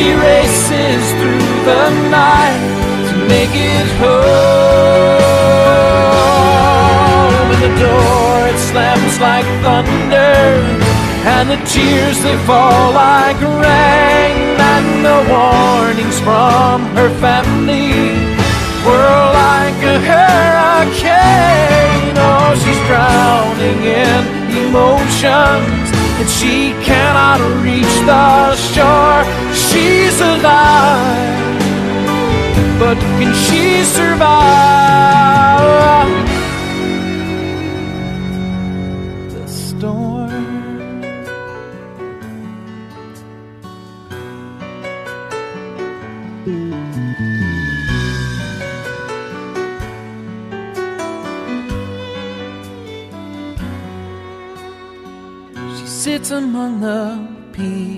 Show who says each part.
Speaker 1: she races through the night to make it home. And the door, it slams like thunder, and the tears, they fall like rain. And the warnings from her family were like a hurricane. Oh, she's drowning in emotions, and she cannot reach the shore. She's alive, but can she survive the storm? She sits among the peas